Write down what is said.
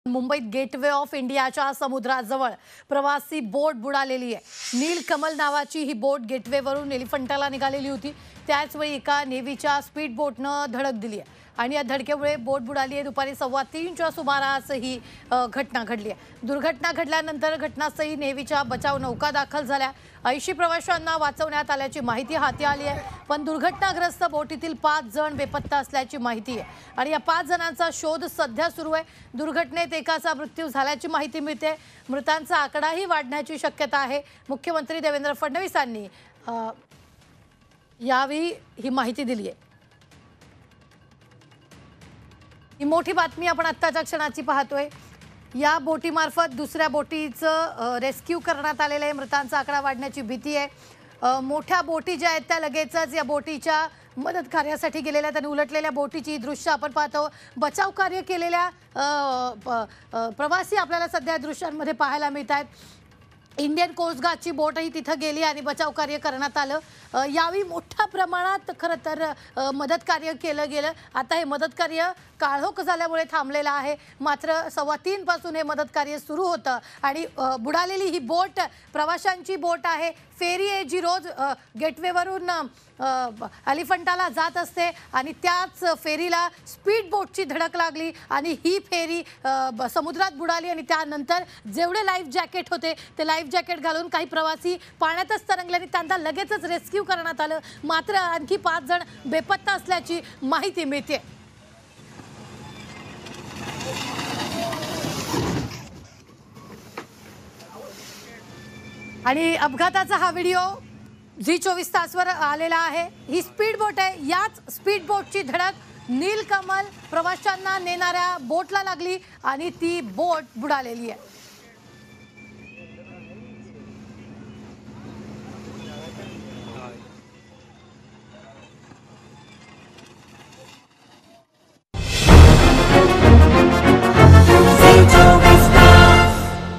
मुंबईत gateway of इंडियाच्या समुद्राजवळ प्रवासी बोट बुडालेली आहे। नीलकमल नावाची ही बोट गेटवेवरून एलिफंटाला निघालेली होती। त्याचवेळी एका नेव्हीच्या स्पीड बोटनं धडक दिली आहे आणि या धडकेमुळे बोट बुडाली आहे। दुपारी 3:15च्या सुमारास ही घटना घडली आहे। दुर्घटना घडल्यानंतर घटनास्थळी नेव्हीच्या बचाव नौका दाखल झाल्या। 80 प्रवाशांना वाचवण्यात आल्याची माहिती हाती आली आहे, पण दुर्घटनाग्रस्त बोटीतील 5 जण बेपत्ता असल्याची माहिती आहे आणि या 5 जणांचा शोध सध्या सुरू आहे। दुर्घटनेत एकाचा मृत्यू झाल्याची माहिती मिळते। मृतांचा आकडाही वाढण्याची शक्यता आहे। मुख्यमंत्री देवेंद्र फडणवीसांनी यावेळी ही माहिती दिली आहे। ही मोठी बातमी आपण आत्ताच्या क्षणाची पाहतोय। या बोटीमार्फत दुसऱ्या बोटीचं रेस्क्यू करण्यात आलेलं आहे। मृतांचा आकडा वाढण्याची भीती आहे। मोठ्या बोटी ज्या आहेत त्या लगेचच या बोटीच्या मदत कार्यासाठी गेलेल्या त्यांनी उलटलेल्या बोटीची दृश्य आपण पाहतो। बचाव कार्य केलेल्या प्रवासी आपल्याला सध्या दृश्यांमध्ये पाहायला मिळत आहेत। इंडियन कोस्ट गार्डची बोटही तिथं गेली आणि बचाव कार्य करण्यात आलं। यावेळी मोठ्या प्रमाणात खरं तर मदत कार्य केलं गेलं। आता हे मदत कार्य काळोख झाल्यामुळे थांबलेलं आहे, मात्र 3:15 पासून हे मदत कार्य सुरू होतं आणि बुडालेली ही बोट प्रवाशांची बोट आहे। फेरी आहे जी रोज गेटवेवरून एलिफंटाला जात असते आणि त्याच फेरीला स्पीड बोटची धडक लागली आणि ही फेरी समुद्रात बुडाली आणि त्यानंतर जेवढे लाईफ जॅकेट होते ते लाईफ जॅकेट घालून काही प्रवासी पाण्यातच तरंगले आणि त्यांना लगेचच रेस्क्यू करण्यात आलं, मात्र आणखी 5 जण बेपत्ता असल्याची माहिती मिळते। आणि अपघाताचा हा व्हिडिओ झी24 तासवर आलेला आहे। ही स्पीड बोट आहे। याच स्पीड बोटची धडक नीलकमल प्रवाशांना नेणाऱ्या बोटला लागली आणि ती बोट बुडालेली आहे।